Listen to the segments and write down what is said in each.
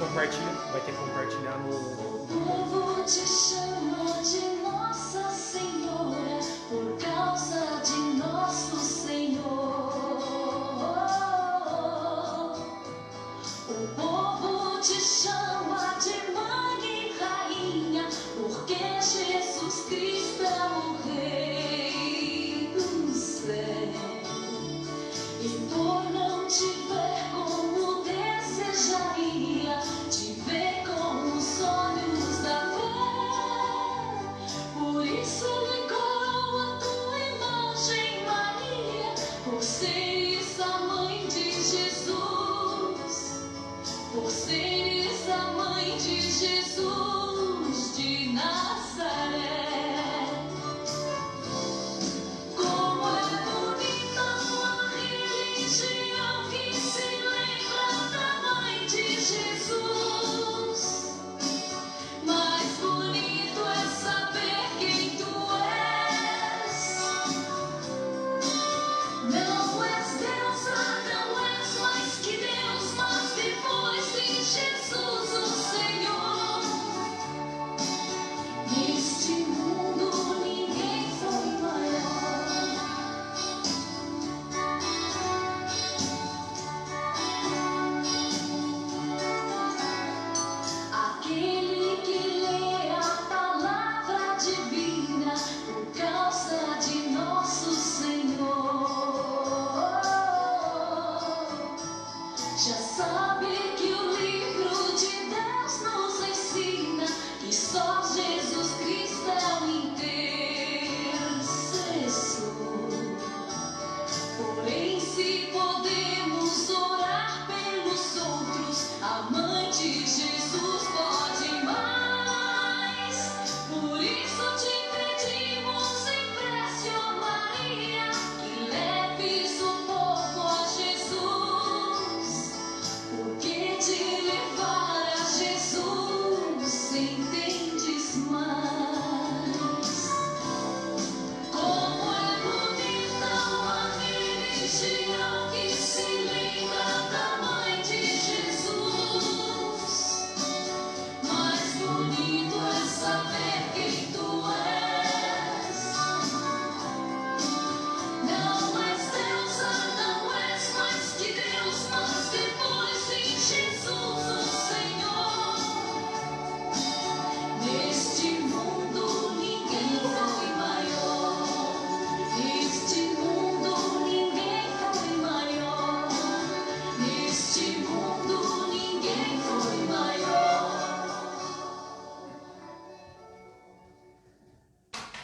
vai ter que compartilhar no... O povo te chama de Nossa Senhora por causa de nosso Senhor. O povo te chama de Mãe e Rainha porque Jesus Cristo é o Rei do céu. E por não te ver como desejaria, te ver com os olhos da fé. Por isso lhe coroa tua imagem, Maria, por seres a mãe de Jesus, por seres a mãe de Jesus de Nazaré.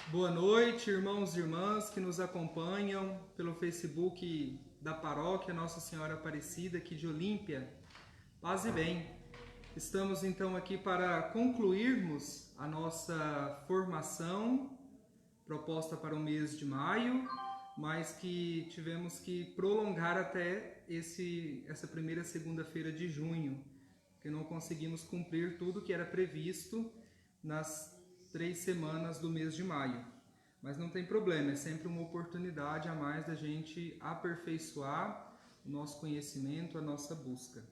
Boa noite, irmãos e irmãs que nos acompanham pelo Facebook da Paróquia Nossa Senhora Aparecida aqui de Olímpia. Paz e bem. Estamos então aqui para concluirmos a nossa formação proposta para o mês de maio, mas que tivemos que prolongar até essa primeira segunda-feira de junho, porque não conseguimos cumprir tudo que era previsto nas 3 semanas do mês de maio. Mas não tem problema, é sempre uma oportunidade a mais da gente aperfeiçoar o nosso conhecimento, a nossa busca.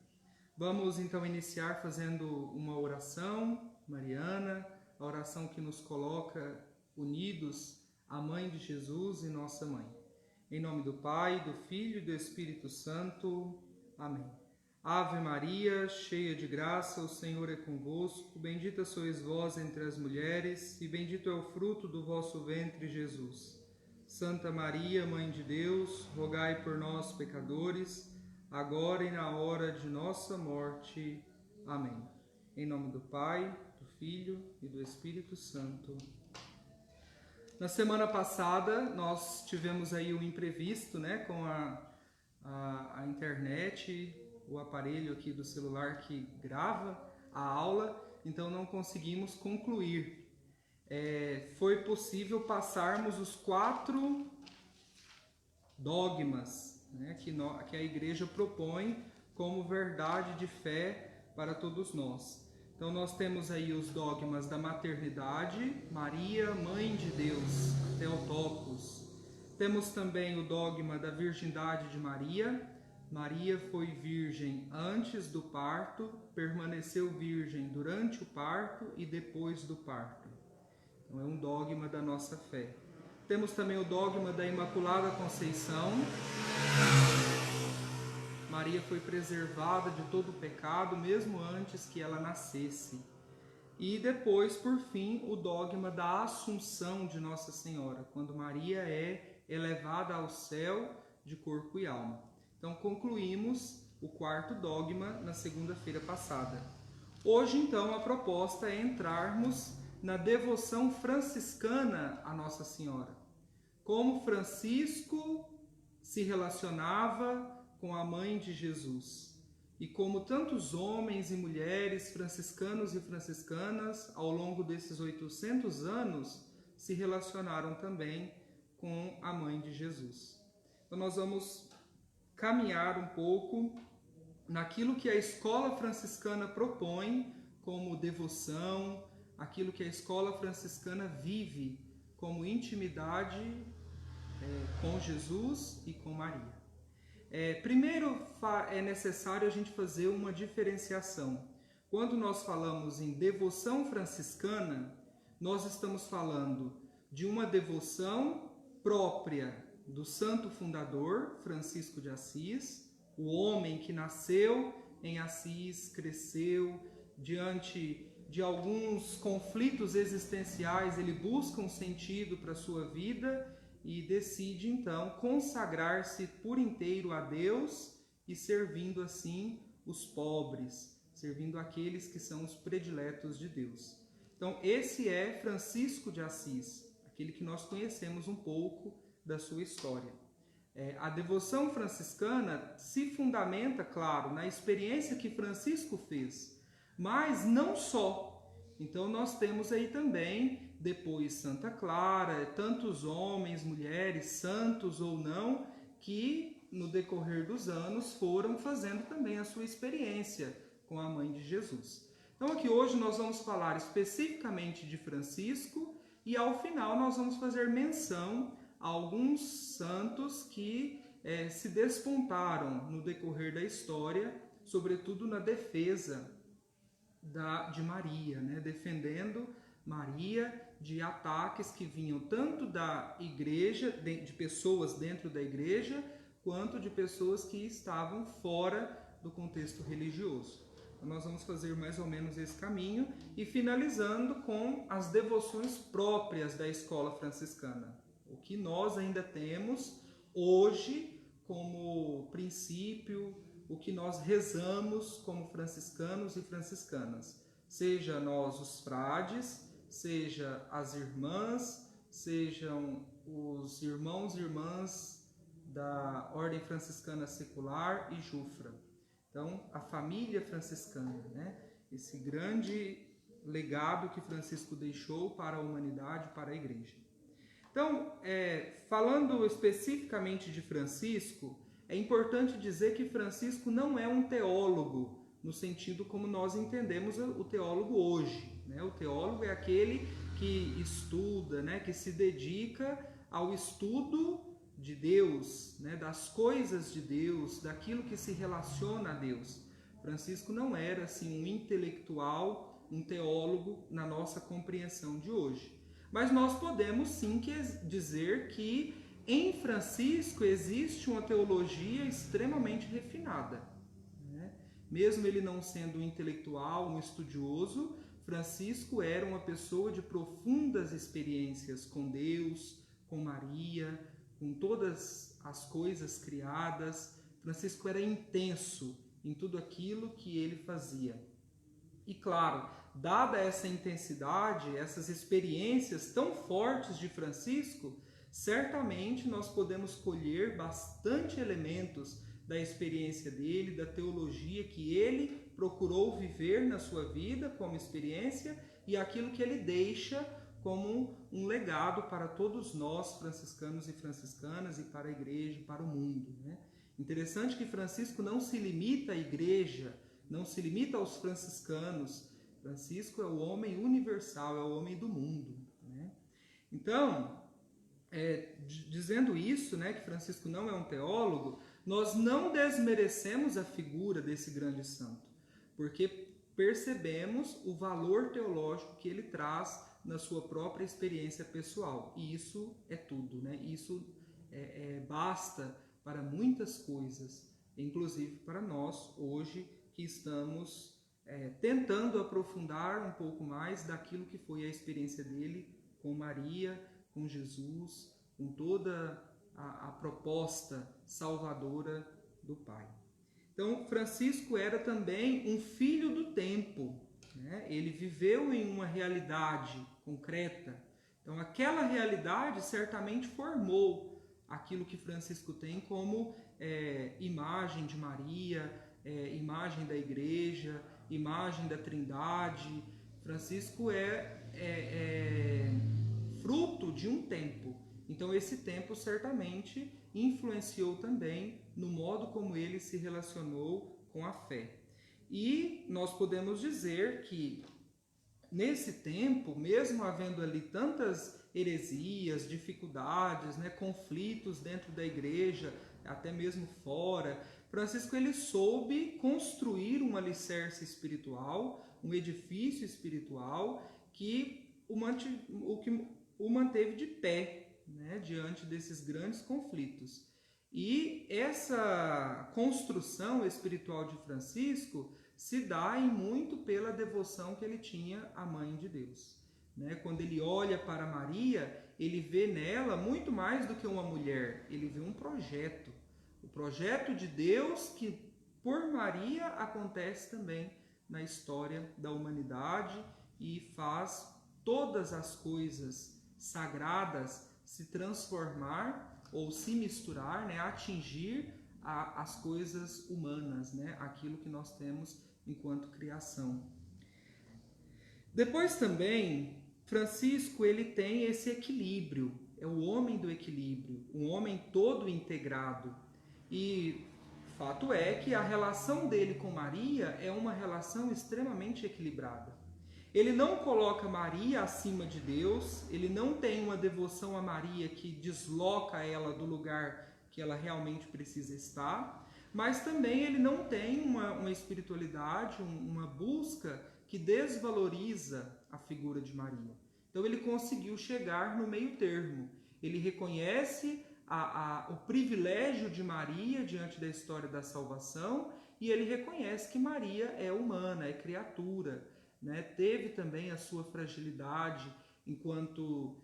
Vamos então iniciar fazendo uma oração mariana, a oração que nos coloca unidos à Mãe de Jesus e nossa Mãe. Em nome do Pai, do Filho e do Espírito Santo. Amém. Ave Maria, cheia de graça, o Senhor é convosco, bendita sois vós entre as mulheres, e bendito é o fruto do vosso ventre, Jesus. Santa Maria, Mãe de Deus, rogai por nós, pecadores, agora e na hora de nossa morte. Amém. Em nome do Pai, do Filho e do Espírito Santo. Na semana passada, nós tivemos aí um imprevisto, com a internet, o aparelho aqui do celular que grava a aula, então não conseguimos concluir. Foi possível passarmos os 4 dogmas, que a Igreja propõe como verdade de fé para todos nós. Então nós temos aí os dogmas da maternidade, Maria, Mãe de Deus, Theotokos. Temos também o dogma da virgindade de Maria. Maria foi virgem antes do parto permaneceu virgem durante o parto e depois do parto. Então é um dogma da nossa fé. Temos também o dogma da Imaculada Conceição. Maria foi preservada de todo o pecado, mesmo antes que ela nascesse. E depois, por fim, o dogma da Assunção de Nossa Senhora, quando Maria é elevada ao céu de corpo e alma. Então, concluímos o quarto dogma na segunda-feira passada. Hoje, então, a proposta é entrarmos na devoção franciscana a Nossa Senhora. Como Francisco se relacionava com a mãe de Jesus. E como tantos homens e mulheres, franciscanos e franciscanas, ao longo desses 800 anos, se relacionaram também com a mãe de Jesus. Então nós vamos caminhar um pouco naquilo que a escola franciscana propõe como devoção, aquilo que a escola franciscana vive como intimidade com Jesus e com Maria. Primeiro é necessário a gente fazer uma diferenciação. Quando nós falamos em devoção franciscana, nós estamos falando de uma devoção própria do santo fundador, Francisco de Assis, o homem que nasceu em Assis, cresceu diante de alguns conflitos existenciais, ele busca um sentido para a sua vida e decide então consagrar-se por inteiro a Deus e servindo assim os pobres, servindo aqueles que são os prediletos de Deus. Então esse é Francisco de Assis, aquele que nós conhecemos um pouco da sua história. A devoção franciscana se fundamenta, claro, na experiência que Francisco fez, mas não só. Então nós temos aí também depois Santa Clara, tantos homens, mulheres, santos ou não, que no decorrer dos anos foram fazendo também a sua experiência com a mãe de Jesus. Então aqui hoje nós vamos falar especificamente de Francisco e ao final nós vamos fazer menção a alguns santos que se despontaram no decorrer da história, sobretudo na defesa de Maria, né? Defendendo Maria de ataques que vinham tanto da igreja, de pessoas dentro da igreja, quanto de pessoas que estavam fora do contexto religioso. Então, nós vamos fazer mais ou menos esse caminho e finalizando com as devoções próprias da escola franciscana. O que nós ainda temos hoje como princípio, o que nós rezamos como franciscanos e franciscanas, seja nós os frades, seja as irmãs, sejam os irmãos e irmãs da Ordem Franciscana Secular e Jufra. Então, a família franciscana, né? Esse grande legado que Francisco deixou para a humanidade, para a igreja. Então, falando especificamente de Francisco, é importante dizer que Francisco não é um teólogo, no sentido como nós entendemos o teólogo hoje. Né? O teólogo é aquele que estuda, né? Que se dedica ao estudo de Deus, né? Das coisas de Deus, daquilo que se relaciona a Deus. Francisco não era assim um intelectual, um teólogo na nossa compreensão de hoje. Mas nós podemos sim dizer que em Francisco existe uma teologia extremamente refinada. Né? Mesmo ele não sendo um intelectual, um estudioso, Francisco era uma pessoa de profundas experiências com Deus, com Maria, com todas as coisas criadas. Francisco era intenso em tudo aquilo que ele fazia. E claro, dada essa intensidade, essas experiências tão fortes de Francisco, certamente nós podemos colher bastante elementos da experiência dele, da teologia que ele procurou viver na sua vida como experiência e aquilo que ele deixa como um legado para todos nós, franciscanos e franciscanas, e para a igreja, para o mundo. Né? Interessante que Francisco não se limita à igreja, não se limita aos franciscanos. Francisco é o homem universal, é o homem do mundo. Né? Então, dizendo isso, né, que Francisco não é um teólogo, nós não desmerecemos a figura desse grande santo, porque percebemos o valor teológico que ele traz na sua própria experiência pessoal. E isso é tudo, né? Isso basta para muitas coisas, inclusive para nós hoje que estamos tentando aprofundar um pouco mais daquilo que foi a experiência dele com Maria, com Jesus, com toda a proposta salvadora do Pai. Então, Francisco era também um filho do tempo, né? Ele viveu em uma realidade concreta. Então, aquela realidade certamente formou aquilo que Francisco tem como imagem de Maria, imagem da Igreja, imagem da Trindade. Francisco é fruto de um tempo. Então, esse tempo certamente influenciou também no modo como ele se relacionou com a fé. E nós podemos dizer que, nesse tempo, mesmo havendo ali tantas heresias, dificuldades, né, conflitos dentro da igreja, até mesmo fora, Francisco ele soube construir um alicerce espiritual, um edifício espiritual que o manteve de pé, né, diante desses grandes conflitos. E essa construção espiritual de Francisco se dá em muito pela devoção que ele tinha à Mãe de Deus. Né? Quando ele olha para Maria, ele vê nela muito mais do que uma mulher, ele vê um projeto. O projeto de Deus que, por Maria, acontece também na história da humanidade e faz todas as coisas sagradas se transformar ou se misturar, né, atingir as coisas humanas, né, aquilo que nós temos enquanto criação. Depois também, Francisco ele tem esse equilíbrio, é o homem do equilíbrio, um homem todo integrado. E fato é que a relação dele com Maria é uma relação extremamente equilibrada. Ele não coloca Maria acima de Deus, ele não tem uma devoção a Maria que desloca ela do lugar que ela realmente precisa estar, mas também ele não tem uma espiritualidade, uma busca que desvaloriza a figura de Maria. Então ele conseguiu chegar no meio termo. Ele reconhece o privilégio de Maria diante da história da salvação e ele reconhece que Maria é humana, é criatura. Né? Teve também a sua fragilidade enquanto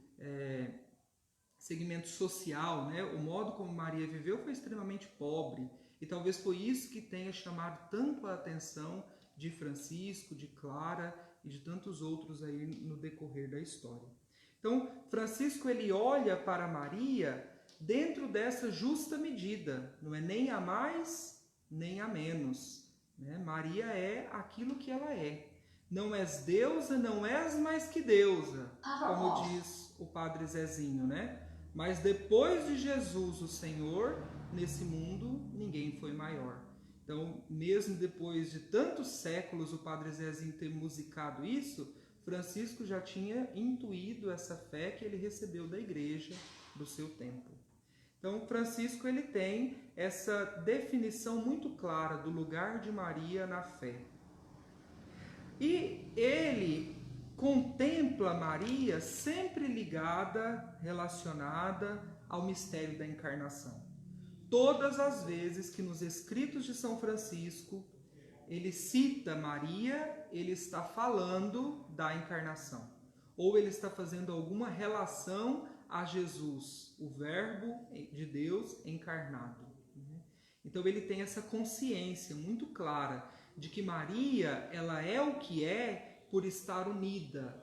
segmento social, né? O modo como Maria viveu foi extremamente pobre e talvez foi isso que tenha chamado tanto a atenção de Francisco, de Clara e de tantos outros aí no decorrer da história. Então, Francisco ele olha para Maria dentro dessa justa medida, não é nem a mais nem a menos. Né? Maria é aquilo que ela é. Não és deusa, não és mais que deusa, como diz o padre Zezinho, né? Mas depois de Jesus, o Senhor, nesse mundo, ninguém foi maior. Então, mesmo depois de tantos séculos o padre Zezinho ter musicado isso, Francisco já tinha intuído essa fé que ele recebeu da igreja do seu tempo. Então, Francisco ele tem essa definição muito clara do lugar de Maria na fé. E ele contempla Maria sempre ligada, relacionada ao mistério da encarnação. Todas as vezes que nos escritos de São Francisco ele cita Maria, ele está falando da encarnação. Ou ele está fazendo alguma relação a Jesus, o Verbo de Deus encarnado. Então ele tem essa consciência muito clara de que Maria, ela é o que é por estar unida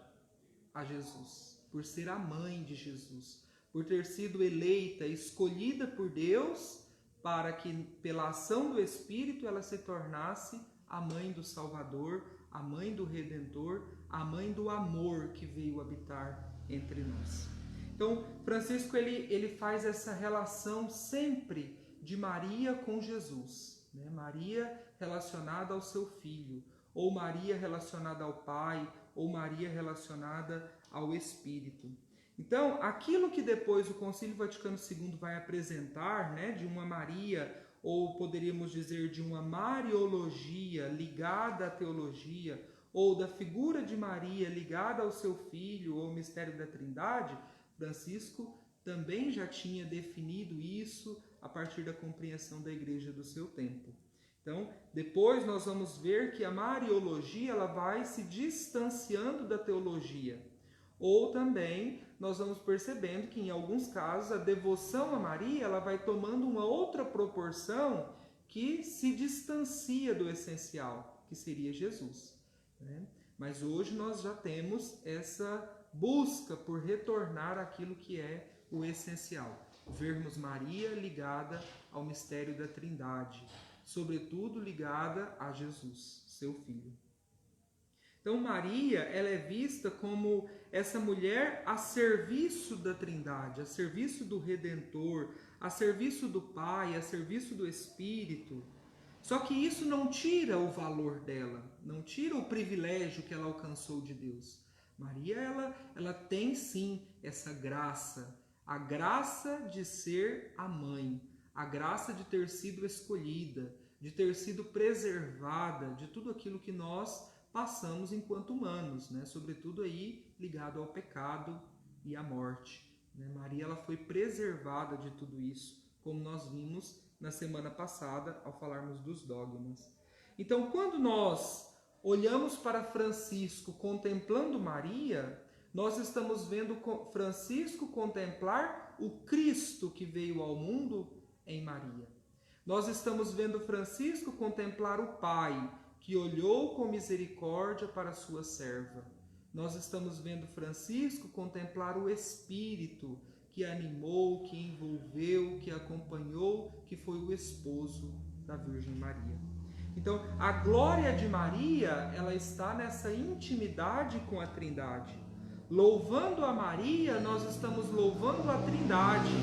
a Jesus, por ser a mãe de Jesus, por ter sido eleita, escolhida por Deus para que pela ação do Espírito ela se tornasse a mãe do Salvador, a mãe do Redentor, a mãe do amor que veio habitar entre nós. Então, Francisco ele faz essa relação sempre de Maria com Jesus, né? Maria relacionada ao seu filho, ou Maria relacionada ao Pai, ou Maria relacionada ao Espírito. Então, aquilo que depois o Concílio Vaticano II vai apresentar, né, de uma Maria ou poderíamos dizer de uma mariologia ligada à teologia, ou da figura de Maria ligada ao seu filho, ou ao mistério da Trindade, Francisco também já tinha definido isso a partir da compreensão da igreja do seu tempo. Então, depois nós vamos ver que a mariologia ela vai se distanciando da teologia. Ou também nós vamos percebendo que em alguns casos a devoção a Maria ela vai tomando uma outra proporção que se distancia do essencial, que seria Jesus, né? Mas hoje nós já temos essa busca por retornar àquilo que é o essencial. Vermos Maria ligada ao mistério da Trindade, sobretudo ligada a Jesus, seu Filho. Então Maria, ela é vista como essa mulher a serviço da Trindade, a serviço do Redentor, a serviço do Pai, a serviço do Espírito. Só que isso não tira o valor dela, não tira o privilégio que ela alcançou de Deus. Maria, ela tem sim essa graça, a graça de ser a mãe, a graça de ter sido escolhida, de ter sido preservada de tudo aquilo que nós passamos enquanto humanos, né? Sobretudo aí ligado ao pecado e à morte, né? Maria ela foi preservada de tudo isso, como nós vimos na semana passada ao falarmos dos dogmas. Então, quando nós olhamos para Francisco contemplando Maria, nós estamos vendo Francisco contemplar o Cristo que veio ao mundo em Maria. Nós estamos vendo Francisco contemplar o Pai, que olhou com misericórdia para a sua serva. Nós estamos vendo Francisco contemplar o Espírito, que animou, que envolveu, que acompanhou, que foi o esposo da Virgem Maria. Então, a glória de Maria, ela está nessa intimidade com a Trindade. Louvando a Maria, nós estamos louvando a Trindade,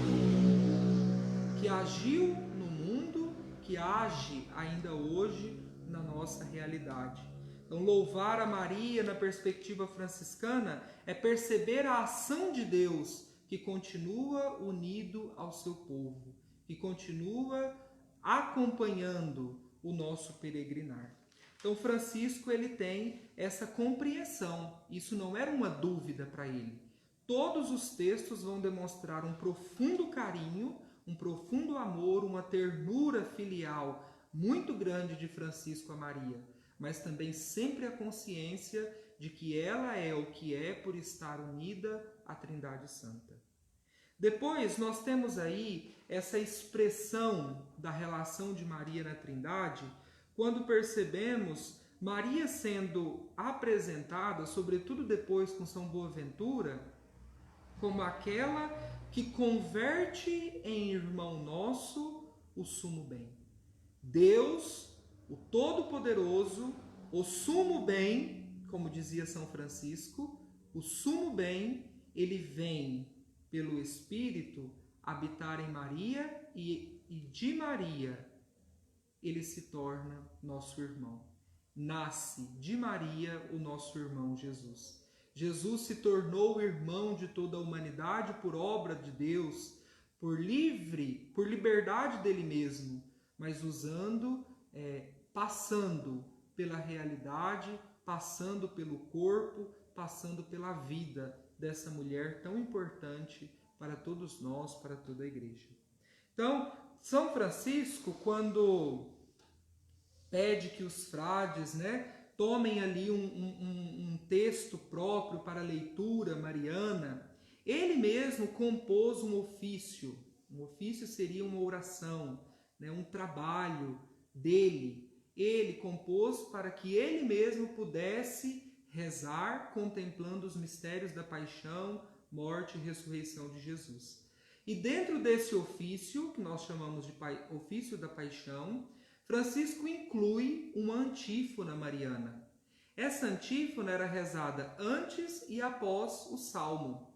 que agiu no mundo, que age ainda hoje na nossa realidade. Então, louvar a Maria na perspectiva franciscana é perceber a ação de Deus que continua unido ao seu povo, que continua acompanhando o nosso peregrinar. Então, Francisco ele tem essa compreensão. Isso não era uma dúvida para ele. Todos os textos vão demonstrar um profundo carinho, um profundo amor, uma ternura filial muito grande de Francisco a Maria, mas também sempre a consciência de que ela é o que é por estar unida à Trindade Santa. Depois nós temos aí essa expressão da relação de Maria na Trindade, quando percebemos Maria sendo apresentada, sobretudo depois com São Boaventura, como aquela que converte em irmão nosso o sumo bem. Deus, o Todo-Poderoso, o sumo bem, como dizia São Francisco, o sumo bem, ele vem pelo Espírito habitar em Maria e de Maria ele se torna nosso irmão. Nasce de Maria o nosso irmão Jesus. Jesus se tornou irmão de toda a humanidade por obra de Deus, por liberdade dele mesmo, mas passando pela realidade, passando pelo corpo, passando pela vida dessa mulher tão importante para todos nós, para toda a igreja. Então, São Francisco, quando pede que os frades, tomem ali um texto próprio para a leitura mariana, ele mesmo compôs um ofício. Um ofício seria uma oração, um trabalho dele. Ele compôs para que ele mesmo pudesse rezar contemplando os mistérios da paixão, morte e ressurreição de Jesus. E dentro desse ofício, que nós chamamos de ofício da paixão, Francisco inclui uma antífona mariana. Essa antífona era rezada antes e após o salmo,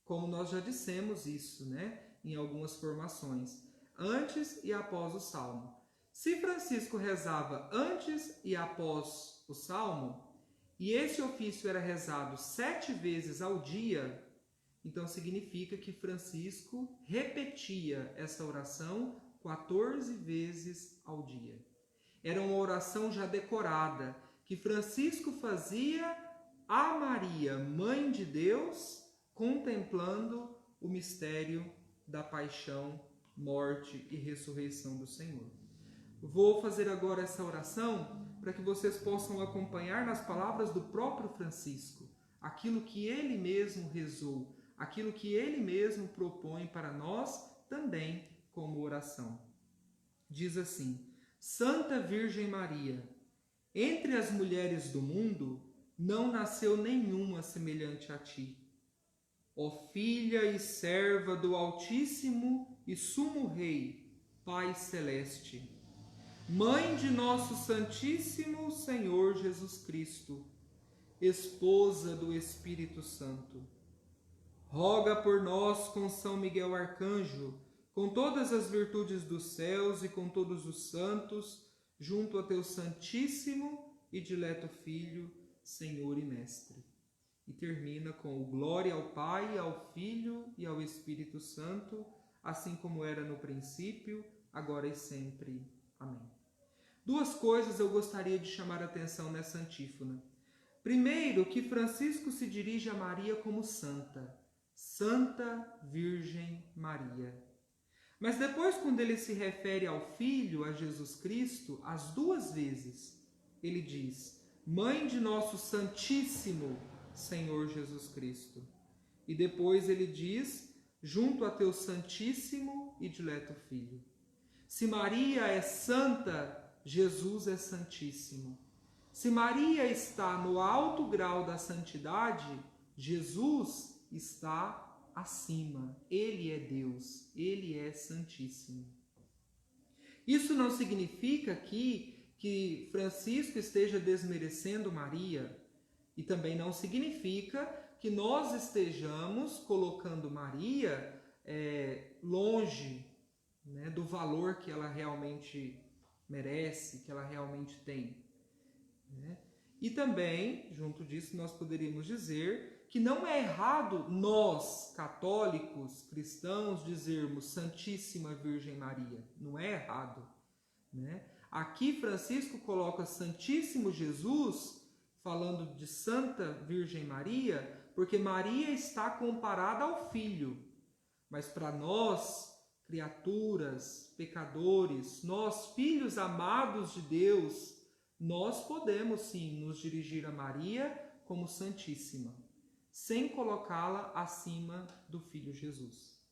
como nós já dissemos isso, em algumas formações, antes e após o salmo. Se Francisco rezava antes e após o salmo, e esse ofício era rezado 7 vezes ao dia, então significa que Francisco repetia essa oração 14 vezes ao dia. Era uma oração já decorada, que Francisco fazia a Maria, Mãe de Deus, contemplando o mistério da paixão, morte e ressurreição do Senhor. Vou fazer agora essa oração para que vocês possam acompanhar nas palavras do próprio Francisco, aquilo que ele mesmo rezou, aquilo que ele mesmo propõe para nós também como oração. Diz assim: Santa Virgem Maria, entre as mulheres do mundo não nasceu nenhuma semelhante a ti. Ó filha e serva do Altíssimo e Sumo Rei, Pai Celeste, Mãe de nosso Santíssimo Senhor Jesus Cristo, Esposa do Espírito Santo, roga por nós com São Miguel Arcanjo, com todas as virtudes dos céus e com todos os santos, junto a teu Santíssimo e dileto Filho, Senhor e Mestre. E termina com o glória ao Pai, ao Filho e ao Espírito Santo, assim como era no princípio, agora e sempre. Amém. Duas coisas eu gostaria de chamar a atenção nessa antífona. Primeiro, que Francisco se dirige a Maria como santa, Santa Virgem Maria. Mas depois, quando ele se refere ao Filho, a Jesus Cristo, as duas vezes, ele diz: Mãe de nosso Santíssimo Senhor Jesus Cristo. E depois ele diz: junto a teu Santíssimo e dileto Filho. Se Maria é santa, Jesus é santíssimo. Se Maria está no alto grau da santidade, Jesus está acima. Ele é Deus, ele é santíssimo. Isso não significa que Francisco esteja desmerecendo Maria, e também não significa que nós estejamos colocando Maria longe, né, do valor que ela realmente merece, que ela realmente tem, né? E também, junto disso, nós poderíamos dizer que não é errado nós, católicos, cristãos, dizermos Santíssima Virgem Maria. Não é errado, né? Aqui Francisco coloca Santíssimo Jesus, falando de Santa Virgem Maria, porque Maria está comparada ao Filho. Mas para nós, criaturas, pecadores, nós, filhos amados de Deus, nós podemos sim nos dirigir a Maria como Santíssima, sem colocá-la acima do Filho Jesus.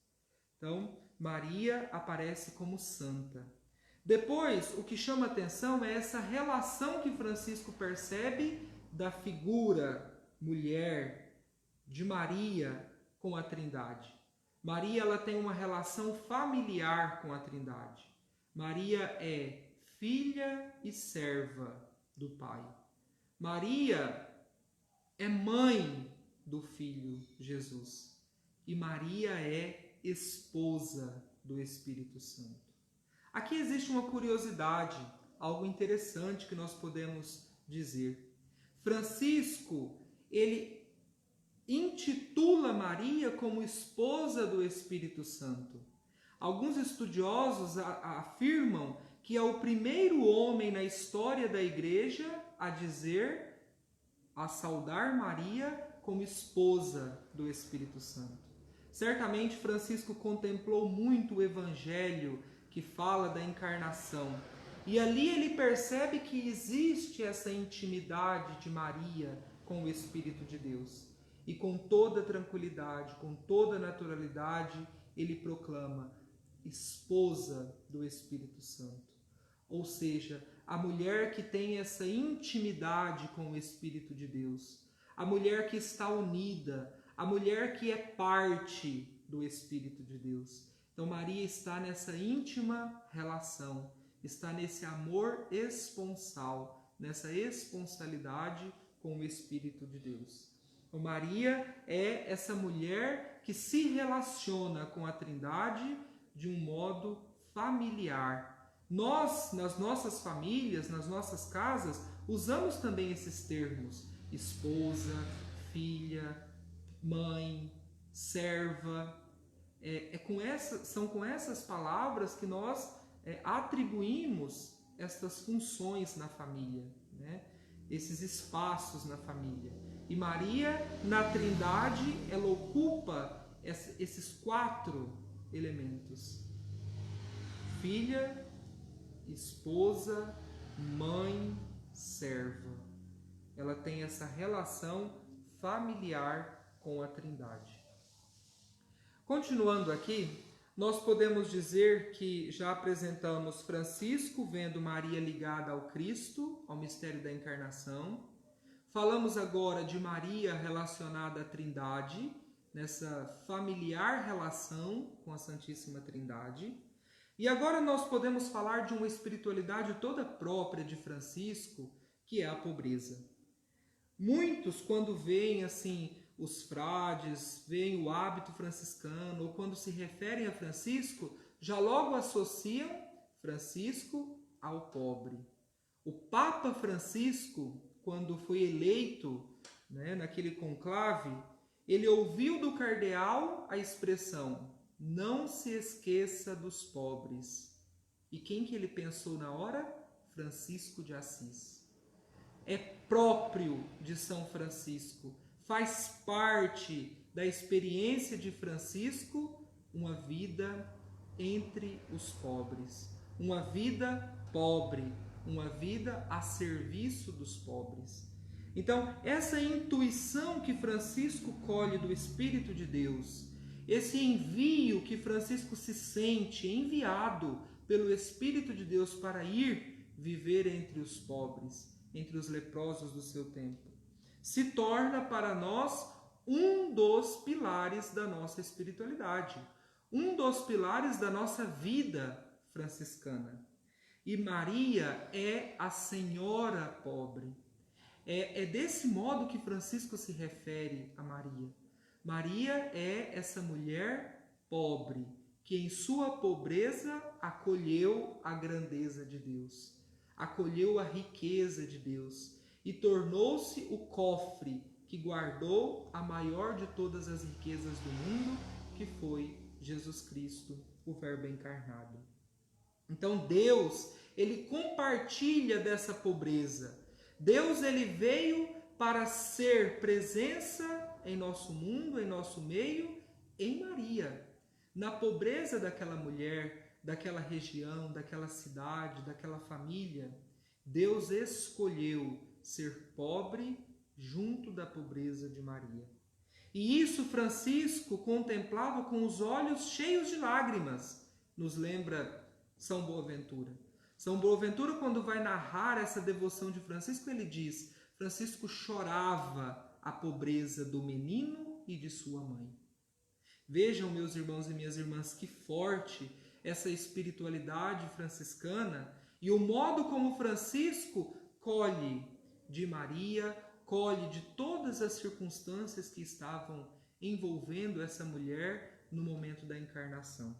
Então, Maria aparece como santa. Depois, o que chama atenção é essa relação que Francisco percebe da figura mulher de Maria com a Trindade. Maria, ela tem uma relação familiar com a Trindade. Maria é filha e serva do Pai. Maria é mãe do Filho Jesus. E Maria é esposa do Espírito Santo. Aqui existe uma curiosidade, algo interessante que nós podemos dizer. Francisco, ele intitula Maria como esposa do Espírito Santo. Alguns estudiosos afirmam que é o primeiro homem na história da Igreja a saudar Maria como esposa do Espírito Santo. Certamente Francisco contemplou muito o Evangelho que fala da encarnação. E ali ele percebe que existe essa intimidade de Maria com o Espírito de Deus. E com toda tranquilidade, com toda naturalidade, ele proclama esposa do Espírito Santo. Ou seja, a mulher que tem essa intimidade com o Espírito de Deus, a mulher que está unida, a mulher que é parte do Espírito de Deus. Então Maria está nessa íntima relação, está nesse amor esponsal, nessa esponsalidade com o Espírito de Deus. Então, Maria é essa mulher que se relaciona com a Trindade de um modo familiar. Nós, nas nossas famílias, nas nossas casas, usamos também esses termos: esposa, filha, mãe, serva. São com essas palavras que nós atribuímos estas funções na família, né? Esses espaços na família. E Maria, na Trindade, ela ocupa esses 4 elementos: filha, esposa, mãe, serva. Ela tem essa relação familiar com a Trindade. Continuando aqui, nós podemos dizer que já apresentamos Francisco vendo Maria ligada ao Cristo, ao mistério da encarnação. Falamos agora de Maria relacionada à Trindade, nessa familiar relação com a Santíssima Trindade. E agora nós podemos falar de uma espiritualidade toda própria de Francisco, que é a pobreza. Muitos, quando veem assim os frades, veem o hábito franciscano, ou quando se referem a Francisco, já logo associam Francisco ao pobre. O Papa Francisco, quando foi eleito, né, naquele conclave, ele ouviu do cardeal a expressão: não se esqueça dos pobres. E quem que ele pensou na hora? Francisco de Assis. É próprio de São Francisco, faz parte da experiência de Francisco uma vida entre os pobres, uma vida pobre, uma vida a serviço dos pobres. Então, essa intuição que Francisco colhe do Espírito de Deus, esse envio que Francisco se sente enviado pelo Espírito de Deus para ir viver entre os pobres, entre os leprosos do seu tempo, se torna para nós um dos pilares da nossa espiritualidade, um dos pilares da nossa vida franciscana. E Maria é a Senhora pobre. É desse modo que Francisco se refere a Maria. Maria é essa mulher pobre, que em sua pobreza acolheu a grandeza de Deus, acolheu a riqueza de Deus e tornou-se o cofre que guardou a maior de todas as riquezas do mundo, que foi Jesus Cristo, o Verbo encarnado. Então Deus, ele compartilha dessa pobreza. Deus, ele veio para ser presença em nosso mundo, em nosso meio, em Maria. Na pobreza daquela mulher, daquela região, daquela cidade, daquela família, Deus escolheu ser pobre junto da pobreza de Maria. E isso Francisco contemplava com os olhos cheios de lágrimas. Nos lembra São Boaventura. São Boaventura, quando vai narrar essa devoção de Francisco, ele diz: Francisco chorava a pobreza do menino e de sua mãe. Vejam, meus irmãos e minhas irmãs, que forte essa espiritualidade franciscana e o modo como Francisco colhe de Maria, colhe de todas as circunstâncias que estavam envolvendo essa mulher no momento da encarnação.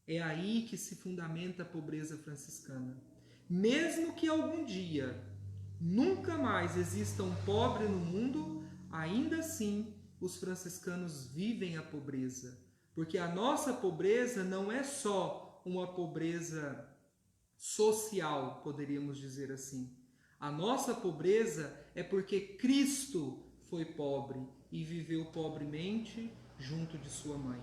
É aí que se fundamenta a pobreza franciscana. Mesmo que algum dia nunca mais exista um pobre no mundo, ainda assim os franciscanos vivem a pobreza. Porque a nossa pobreza não é só uma pobreza social, poderíamos dizer assim. A nossa pobreza é porque Cristo foi pobre e viveu pobremente junto de sua mãe.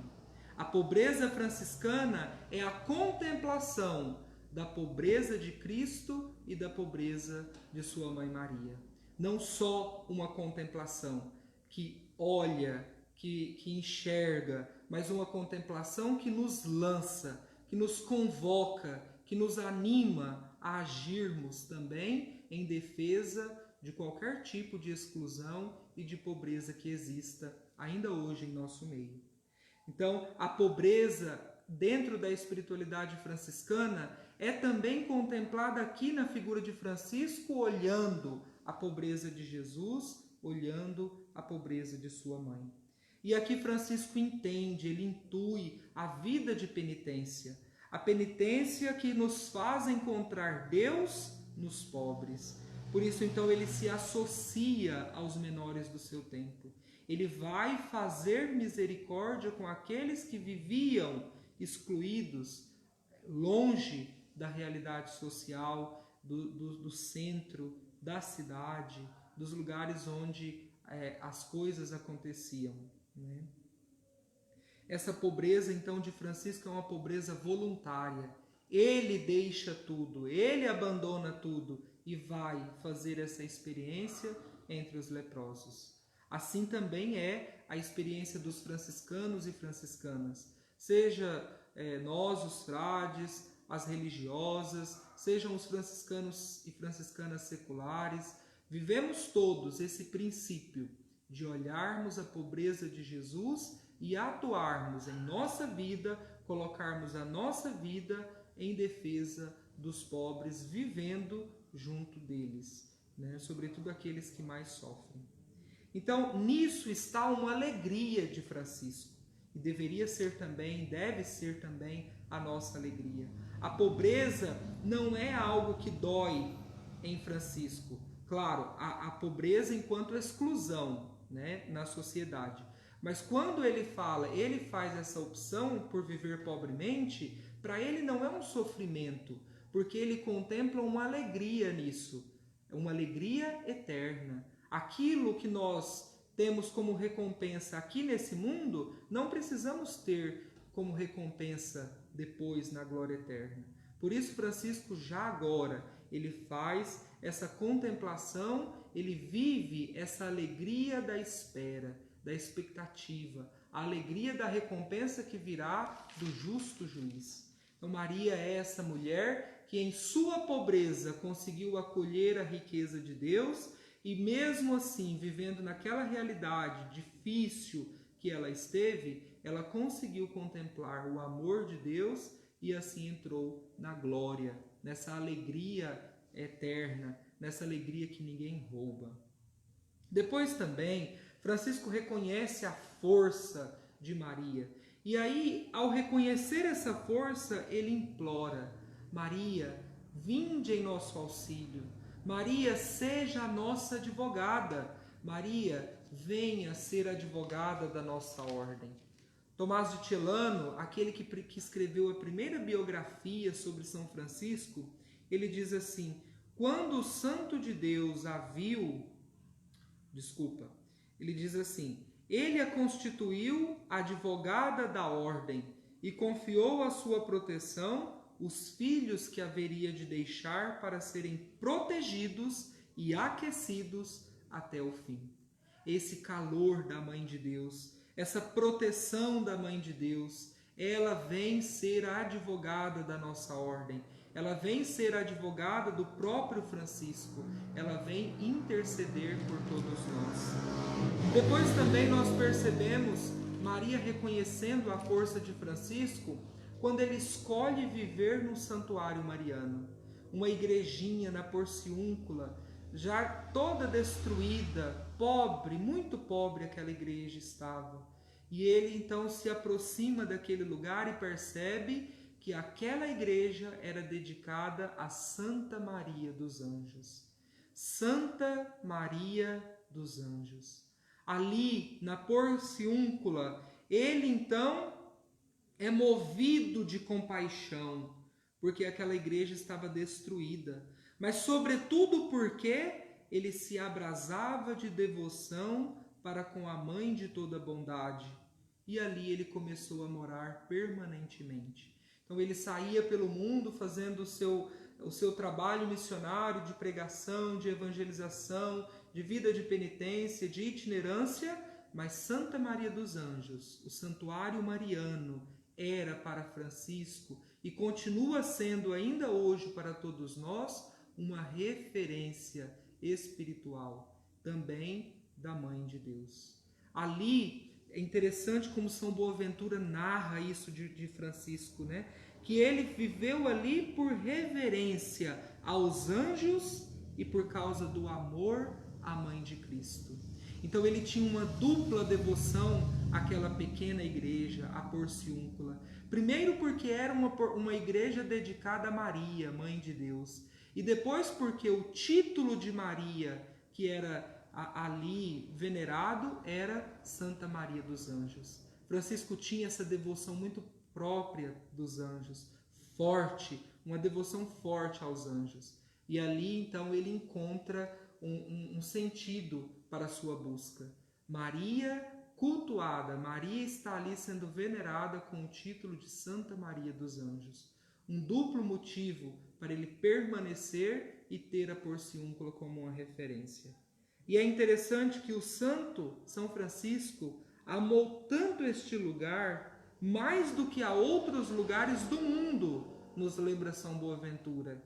A pobreza franciscana é a contemplação da pobreza de Cristo e da pobreza de sua mãe Maria. Não só uma contemplação que olha, que enxerga, mas uma contemplação que nos lança, que nos convoca, que nos anima a agirmos também em defesa de qualquer tipo de exclusão e de pobreza que exista ainda hoje em nosso meio. Então, a pobreza dentro da espiritualidade franciscana é também contemplada aqui na figura de Francisco, olhando a pobreza de Jesus, olhando a pobreza de sua mãe. E aqui Francisco entende, ele intui a vida de penitência, a penitência que nos faz encontrar Deus nos pobres. Por isso, então, ele se associa aos menores do seu tempo. Ele vai fazer misericórdia com aqueles que viviam excluídos, longe da realidade social, do centro da cidade, dos lugares onde as coisas aconteciam, né? Essa pobreza, então, de Francisco é uma pobreza voluntária. Ele deixa tudo, ele abandona tudo e vai fazer essa experiência entre os leprosos. Assim também é a experiência dos franciscanos e franciscanas. Seja nós, os frades, as religiosas, sejam os franciscanos e franciscanas seculares, vivemos todos esse princípio de olharmos a pobreza de Jesus e atuarmos em nossa vida, colocarmos a nossa vida em defesa dos pobres, vivendo junto deles, né? Sobretudo aqueles que mais sofrem. Então, nisso está uma alegria de Francisco, e deveria ser também, deve ser também a nossa alegria. A pobreza não é algo que dói em Francisco. Claro, a pobreza enquanto exclusão, né, na sociedade. Mas quando ele faz essa opção por viver pobremente, para ele não é um sofrimento, porque ele contempla uma alegria nisso, uma alegria eterna. Aquilo que nós temos como recompensa aqui nesse mundo, não precisamos ter como recompensa depois na glória eterna. Por isso Francisco já agora, ele faz essa contemplação, ele vive essa alegria da espera, da expectativa, a alegria da recompensa que virá do justo juiz. Então Maria é essa mulher que em sua pobreza conseguiu acolher a riqueza de Deus e mesmo assim, vivendo naquela realidade difícil que ela esteve, ela conseguiu contemplar o amor de Deus e assim entrou na glória, nessa alegria eterna, nessa alegria que ninguém rouba. Depois também, Francisco reconhece a força de Maria. E aí, ao reconhecer essa força, ele implora: Maria, vinde em nosso auxílio. Maria, seja a nossa advogada. Maria, venha ser advogada da nossa ordem. Tomás de Celano, aquele que escreveu a primeira biografia sobre São Francisco, ele diz assim: quando o santo de Deus a viu, ele diz assim: ele a constituiu advogada da ordem e confiou à sua proteção os filhos que haveria de deixar para serem protegidos e aquecidos até o fim. Esse calor da Mãe de Deus, essa proteção da Mãe de Deus, ela vem ser a advogada da nossa ordem, ela vem ser a advogada do próprio Francisco, ela vem interceder por todos nós. Depois também nós percebemos Maria reconhecendo a força de Francisco quando ele escolhe viver no santuário mariano, uma igrejinha na Porciúncula, já toda destruída, pobre, muito pobre aquela igreja estava. E ele então se aproxima daquele lugar e percebe que aquela igreja era dedicada a Santa Maria dos Anjos. Santa Maria dos Anjos. Ali, na Porciúncula, ele então é movido de compaixão, porque aquela igreja estava destruída, mas sobretudo porque ele se abrasava de devoção para com a Mãe de toda bondade, e ali ele começou a morar permanentemente. Então ele saía pelo mundo fazendo o seu trabalho missionário de pregação, de evangelização, de vida de penitência, de itinerância, mas Santa Maria dos Anjos, o santuário mariano, era para Francisco e continua sendo ainda hoje para todos nós uma referência espiritual, também da Mãe de Deus. Ali é interessante como São Boaventura narra isso de Francisco, né? Que ele viveu ali por reverência aos anjos e por causa do amor à Mãe de Cristo. Então ele tinha uma dupla devoção àquela pequena igreja, a Porciúncula. Primeiro porque era uma igreja dedicada a Maria, Mãe de Deus. E depois porque o título de Maria, que era ali venerado, era Santa Maria dos Anjos. Francisco tinha essa devoção muito própria dos anjos, forte, uma devoção forte aos anjos. E ali, então, ele encontra um sentido para a sua busca. Maria cultuada, Maria está ali sendo venerada com o título de Santa Maria dos Anjos. Um duplo motivo para ele permanecer e ter a porciúncula como uma referência. E é interessante que o santo São Francisco amou tanto este lugar, mais do que a outros lugares do mundo, nos lembra São Boaventura,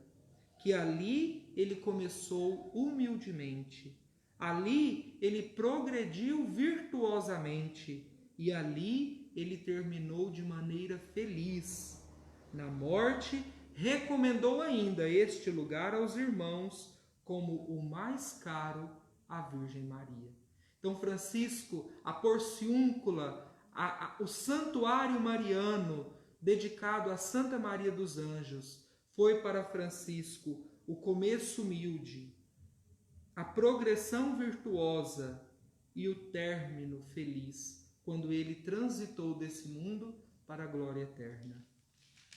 que ali ele começou humildemente, ali ele progrediu virtuosamente e ali ele terminou de maneira feliz. Na morte, recomendou ainda este lugar aos irmãos como o mais caro à Virgem Maria. Então Francisco, a porciúncula, o santuário mariano dedicado a Santa Maria dos Anjos, foi para Francisco o começo humilde, a progressão virtuosa e o término feliz, quando ele transitou desse mundo para a glória eterna.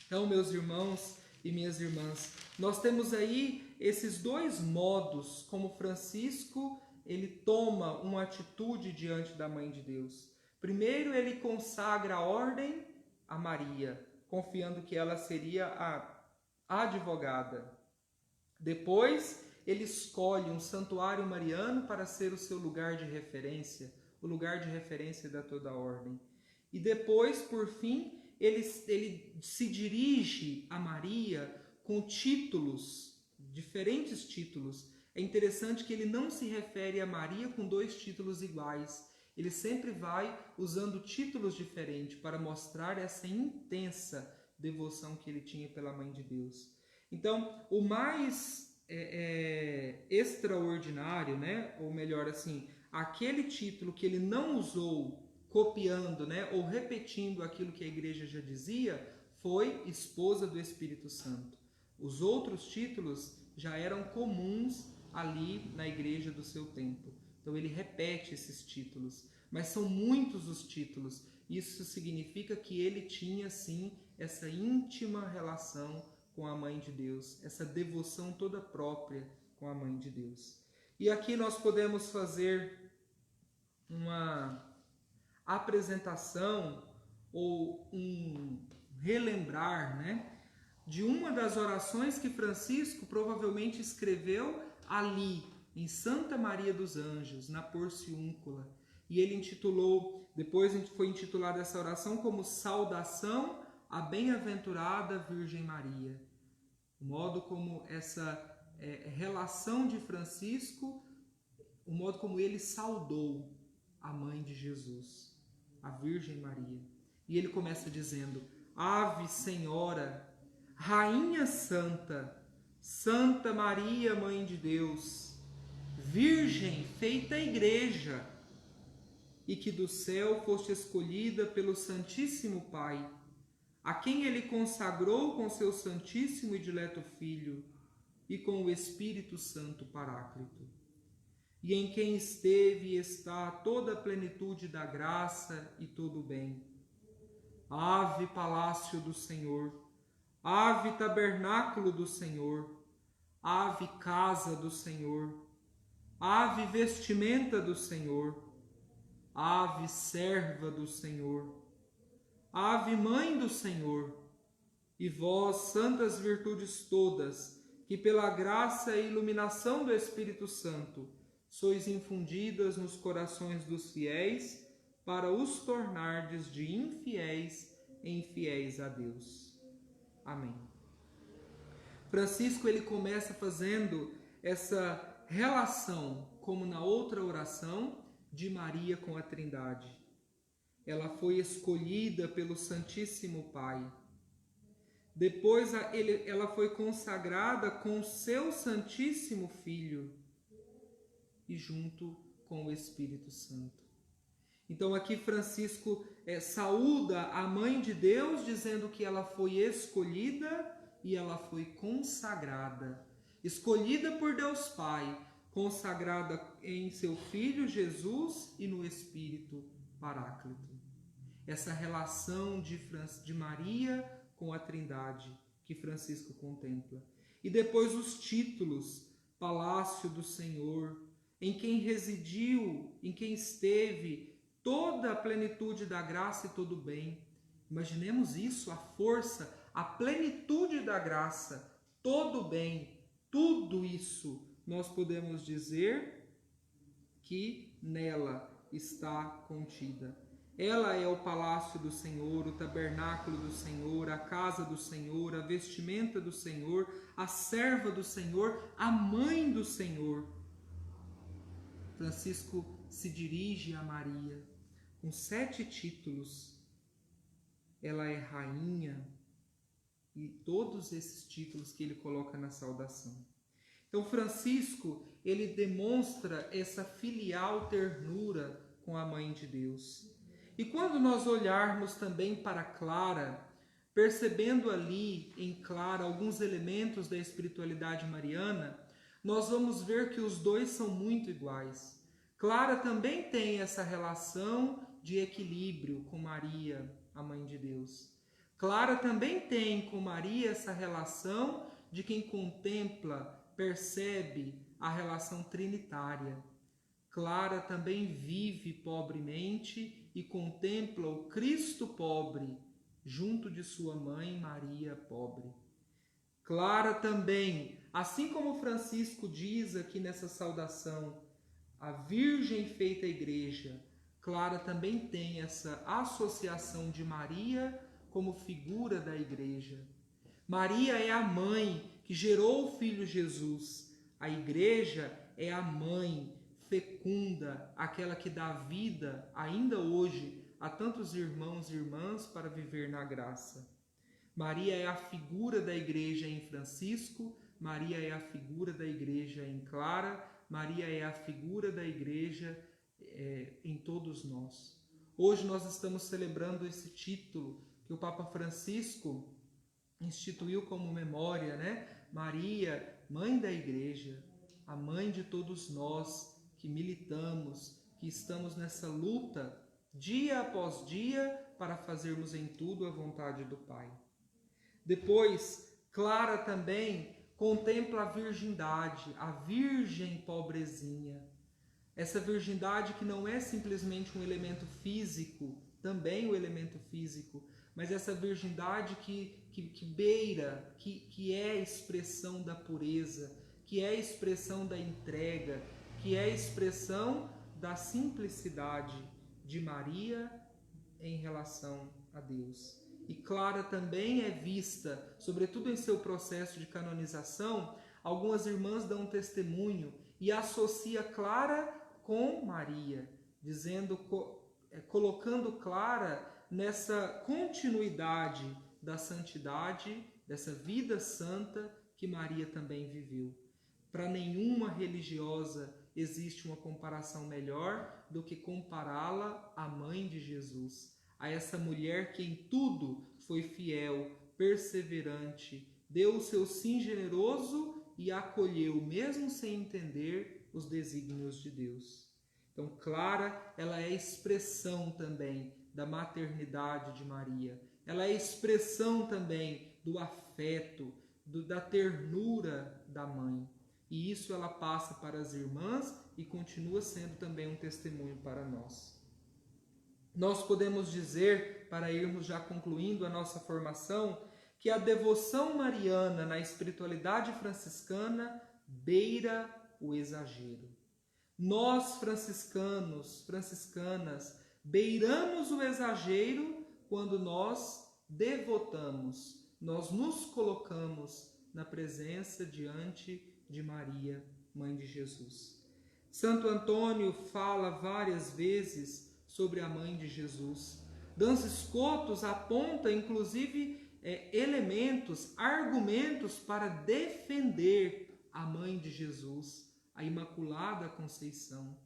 Então, meus irmãos e minhas irmãs, nós temos aí esses dois modos como Francisco ele toma uma atitude diante da Mãe de Deus. Primeiro, ele consagra a ordem a Maria, confiando que ela seria a advogada. Depois, ele escolhe um santuário mariano para ser o seu lugar de referência, o lugar de referência da toda a ordem. E depois, por fim, ele se dirige a Maria com títulos, diferentes títulos. É interessante que ele não se refere a Maria com dois títulos iguais. Ele sempre vai usando títulos diferentes para mostrar essa intensa devoção que ele tinha pela Mãe de Deus. Então, o mais extraordinário, né? Ou melhor assim, aquele título que ele não usou copiando, né? Ou repetindo aquilo que a igreja já dizia, foi esposa do Espírito Santo. Os outros títulos já eram comuns ali na igreja do seu tempo. Então ele repete esses títulos, mas são muitos os títulos. Isso significa que ele tinha sim essa íntima relação com a Mãe de Deus, essa devoção toda própria com a Mãe de Deus. E aqui nós podemos fazer uma apresentação ou um relembrar, né, de uma das orações que Francisco provavelmente escreveu ali, em Santa Maria dos Anjos, na Porciúncula. E ele intitulou, depois foi intitulada essa oração como Saudação à Bem-aventurada Virgem Maria. O modo como essa relação de Francisco, o modo como ele saudou a Mãe de Jesus, a Virgem Maria. E ele começa dizendo: Ave Senhora, Rainha Santa, Santa Maria, Mãe de Deus, Virgem feita Igreja, e que do céu foste escolhida pelo Santíssimo Pai, a quem ele consagrou com seu Santíssimo e dileto Filho, e com o Espírito Santo Paráclito, e em quem esteve e está toda a plenitude da graça e todo o bem. Ave Palácio do Senhor, Ave Tabernáculo do Senhor, Ave Casa do Senhor, Ave Vestimenta do Senhor, Ave Serva do Senhor, Ave Mãe do Senhor, e vós, santas virtudes todas, que pela graça e iluminação do Espírito Santo sois infundidas nos corações dos fiéis, para os tornardes de infiéis em fiéis a Deus. Amém. Francisco ele começa fazendo essa relação, como na outra oração, de Maria com a Trindade. Ela foi escolhida pelo Santíssimo Pai. Depois ela foi consagrada com o seu Santíssimo Filho e junto com o Espírito Santo. Então aqui Francisco saúda a Mãe de Deus, dizendo que ela foi escolhida e ela foi consagrada. Escolhida por Deus Pai, consagrada em seu Filho Jesus e no Espírito Paráclito. Essa relação de Maria com a Trindade, que Francisco contempla. E depois os títulos: Palácio do Senhor, em quem residiu, em quem esteve toda a plenitude da graça e todo o bem. Imaginemos isso, a força, a plenitude da graça, todo o bem, tudo isso nós podemos dizer que nela está contida. Ela é o palácio do Senhor, o tabernáculo do Senhor, a casa do Senhor, a vestimenta do Senhor, a serva do Senhor, a mãe do Senhor. Francisco se dirige a Maria com 7 títulos. Ela é rainha e todos esses títulos que ele coloca na saudação. Então Francisco, ele demonstra essa filial ternura com a Mãe de Deus. E quando nós olharmos também para Clara, percebendo ali em Clara alguns elementos da espiritualidade mariana, nós vamos ver que os dois são muito iguais. Clara também tem essa relação de equilíbrio com Maria, a Mãe de Deus. Clara também tem com Maria essa relação de quem contempla, percebe a relação trinitária. Clara também vive pobremente e contempla o Cristo pobre junto de sua mãe Maria pobre. Clara também, assim como Francisco diz aqui nessa saudação, a Virgem feita igreja, Clara também tem essa associação de Maria como figura da igreja. Maria é a mãe que gerou o filho Jesus. A igreja é a mãe fecunda, aquela que dá vida ainda hoje a tantos irmãos e irmãs para viver na graça. Maria é a figura da igreja em Francisco, Maria é a figura da igreja em Clara, Maria é a figura da igreja em todos nós. Hoje nós estamos celebrando esse título que o Papa Francisco instituiu como memória, né? Maria, mãe da igreja, a mãe de todos nós que militamos, que estamos nessa luta dia após dia para fazermos em tudo a vontade do Pai. Depois, Clara também contempla a virgindade, a virgem pobrezinha. Essa virgindade que não é simplesmente um elemento físico, também o elemento físico, mas essa virgindade que beira, que é a expressão da pureza, que é a expressão da entrega, que é a expressão da simplicidade de Maria em relação a Deus. E Clara também é vista, sobretudo em seu processo de canonização, algumas irmãs dão testemunho e associa Clara com Maria, colocando Clara nessa continuidade da santidade, dessa vida santa que Maria também viveu. Para nenhuma religiosa existe uma comparação melhor do que compará-la à mãe de Jesus, a essa mulher que em tudo foi fiel, perseverante, deu o seu sim generoso e acolheu, mesmo sem entender, os desígnios de Deus. Então, Clara, ela é a expressão também da maternidade de Maria. Ela é a expressão também do afeto, da ternura da mãe. E isso ela passa para as irmãs e continua sendo também um testemunho para nós. Nós podemos dizer, para irmos já concluindo a nossa formação, que a devoção mariana na espiritualidade franciscana beira o exagero. Nós, franciscanos, franciscanas, beiramos o exagero quando nós devotamos, nós nos colocamos na presença diante de Maria, Mãe de Jesus. Santo Antônio fala várias vezes sobre a Mãe de Jesus. Duns Scotus aponta, inclusive, elementos, argumentos para defender a Mãe de Jesus, a Imaculada Conceição.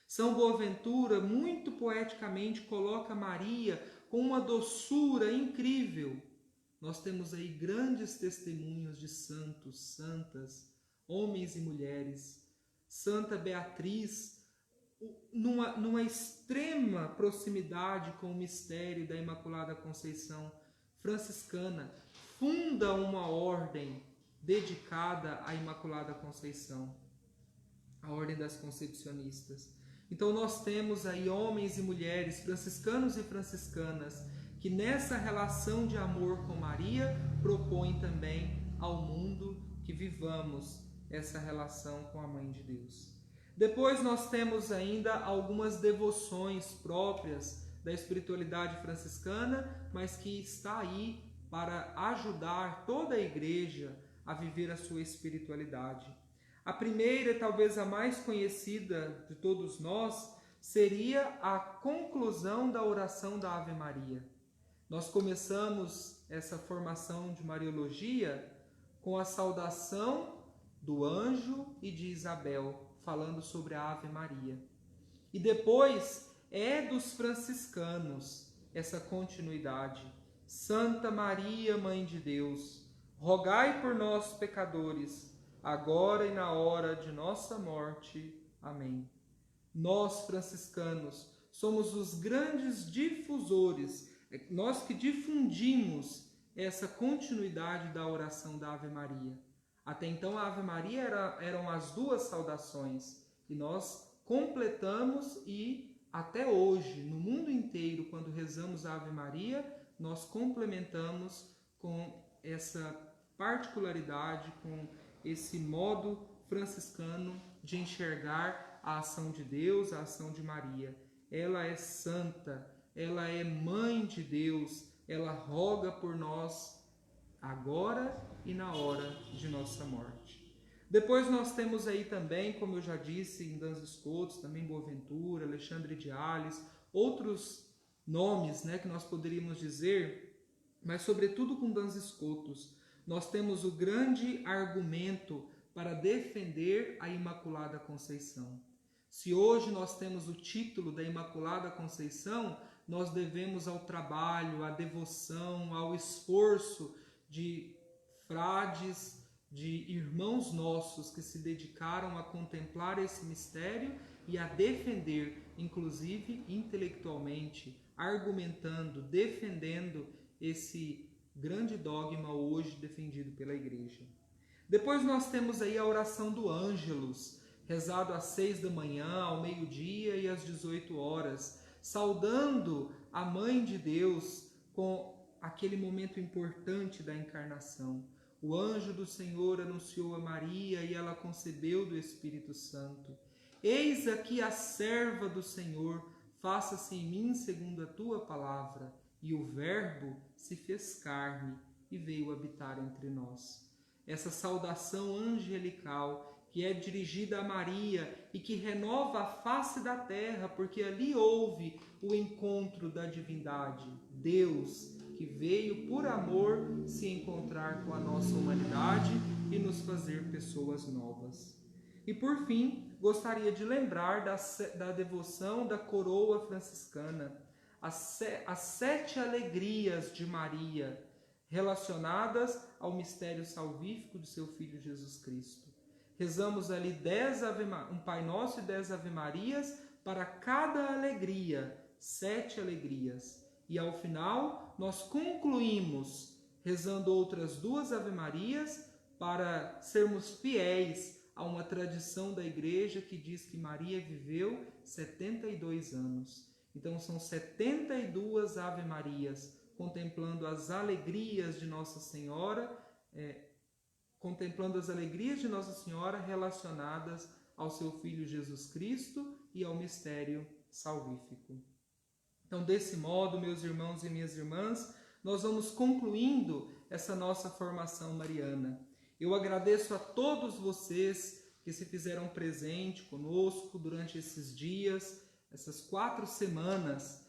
São Boaventura, muito poeticamente, coloca Maria com uma doçura incrível. Nós temos aí grandes testemunhos de santos, santas, homens e mulheres. Santa Beatriz, numa extrema proximidade com o mistério da Imaculada Conceição franciscana, funda uma ordem dedicada à Imaculada Conceição, a Ordem das Concepcionistas. Então nós temos aí homens e mulheres, franciscanos e franciscanas, que nessa relação de amor com Maria propõem também ao mundo que vivamos essa relação com a Mãe de Deus. Depois nós temos ainda algumas devoções próprias da espiritualidade franciscana, mas que está aí para ajudar toda a igreja a viver a sua espiritualidade. A primeira, talvez a mais conhecida de todos nós, seria a conclusão da oração da Ave Maria. Nós começamos essa formação de Mariologia com a saudação do anjo e de Isabel, falando sobre a Ave Maria. E depois é dos franciscanos essa continuidade. Santa Maria, Mãe de Deus, rogai por nós, pecadores, agora e na hora de nossa morte. Amém. Nós, franciscanos, somos os grandes difusores, nós que difundimos essa continuidade da oração da Ave Maria. Até então a Ave Maria eram as duas saudações, e nós completamos, e até hoje, no mundo inteiro, quando rezamos a Ave Maria, nós complementamos com essa particularidade, com esse modo franciscano de enxergar a ação de Deus, a ação de Maria. Ela é santa, ela é Mãe de Deus, ela roga por nós agora e na hora de nossa morte. Depois nós temos aí também, como eu já disse, em Duns Scotus, também Boaventura, Alexandre de Ales, outros nomes, que nós poderíamos dizer, mas sobretudo com Duns Scotus, nós temos o grande argumento para defender a Imaculada Conceição. Se hoje nós temos o título da Imaculada Conceição, nós devemos ao trabalho, à devoção, ao esforço de frades, de irmãos nossos que se dedicaram a contemplar esse mistério e a defender, inclusive intelectualmente, argumentando, defendendo esse grande dogma hoje defendido pela Igreja. Depois nós temos aí a oração do Ângelus, rezado às 6 da manhã, ao meio-dia e às 18 horas, saudando a Mãe de Deus com aquele momento importante da encarnação. O anjo do Senhor anunciou a Maria e ela concebeu do Espírito Santo. Eis aqui a serva do Senhor, faça-se em mim segundo a tua palavra. E o Verbo se fez carne e veio habitar entre nós. Essa saudação angelical que é dirigida a Maria e que renova a face da terra, porque ali houve o encontro da divindade, Deus, que veio por amor se encontrar com a nossa humanidade e nos fazer pessoas novas. E por fim, gostaria de lembrar da devoção da coroa franciscana, as 7 alegrias de Maria, relacionadas ao mistério salvífico de seu Filho Jesus Cristo. Rezamos ali um Pai Nosso e 10 Ave Marias para cada alegria, 7 alegrias. E ao final, nós concluímos rezando outras 2 Ave Marias para sermos fiéis a uma tradição da Igreja que diz que Maria viveu 72 anos. Então são 72 Ave Marias, contemplando as alegrias de Nossa Senhora, relacionadas ao seu Filho Jesus Cristo e ao mistério salvífico. Então, desse modo, meus irmãos e minhas irmãs, nós vamos concluindo essa nossa formação mariana. Eu agradeço a todos vocês que se fizeram presente conosco durante esses dias, essas 4 semanas,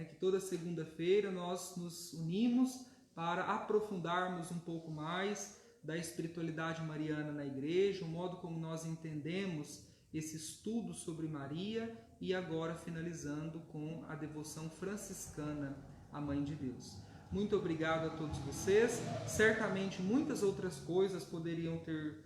que toda segunda-feira nós nos unimos para aprofundarmos um pouco mais da espiritualidade mariana na igreja, o modo como nós entendemos esse estudo sobre Maria e agora finalizando com a devoção franciscana à Mãe de Deus. Muito obrigado a todos vocês. Certamente muitas outras coisas poderiam ter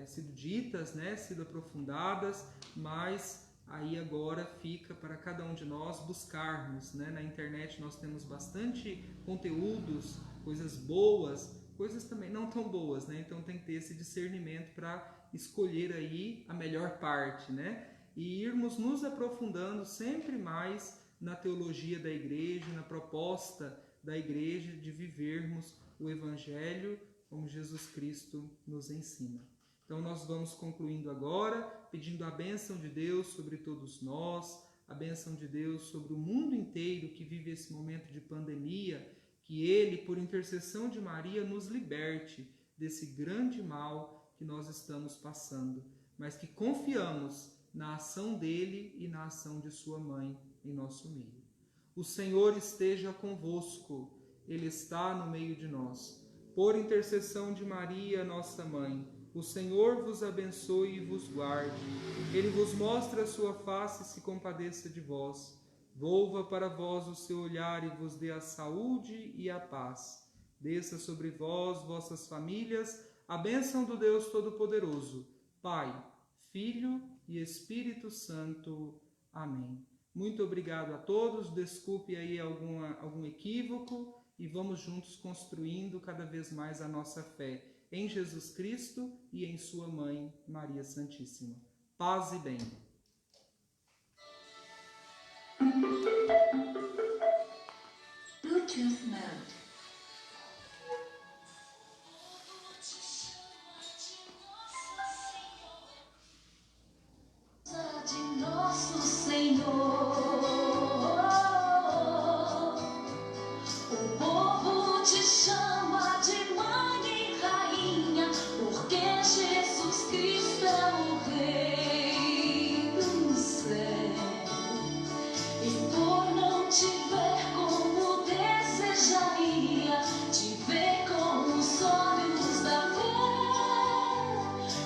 sido ditas, sido aprofundadas, mas aí agora fica para cada um de nós buscarmos. Na internet nós temos bastante conteúdos, coisas boas coisas também não tão boas, né? Então tem que ter esse discernimento para escolher aí a melhor parte, né? E irmos nos aprofundando sempre mais na teologia da igreja, na proposta da igreja de vivermos o Evangelho como Jesus Cristo nos ensina. Então nós vamos concluindo agora, pedindo a bênção de Deus sobre todos nós, a bênção de Deus sobre o mundo inteiro que vive esse momento de pandemia, que Ele, por intercessão de Maria, nos liberte desse grande mal que nós estamos passando, mas que confiamos na ação dele e na ação de sua mãe em nosso meio. O Senhor esteja convosco, Ele está no meio de nós. Por intercessão de Maria, nossa mãe, o Senhor vos abençoe e vos guarde. Ele vos mostre a sua face e se compadeça de vós. Volva para vós o seu olhar e vos dê a saúde e a paz. Desça sobre vós, vossas famílias, a bênção do Deus Todo-Poderoso, Pai, Filho e Espírito Santo. Amém. Muito obrigado a todos. Desculpe aí algum equívoco e vamos juntos construindo cada vez mais a nossa fé em Jesus Cristo e em sua mãe, Maria Santíssima. Paz e bem. Bluetooth mode. De nosso Senhor, o povo te chama de mãe e rainha, porque Jesus Cristo é o Rei do céu. E por não te ver como desejaria, te ver com os olhos da fé,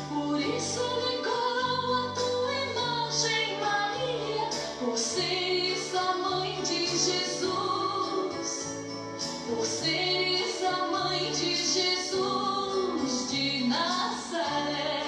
por isso lhe coroa tua imagem, Maria, por seres a mãe de Jesus, por seres a mãe de Jesus de Nazaré.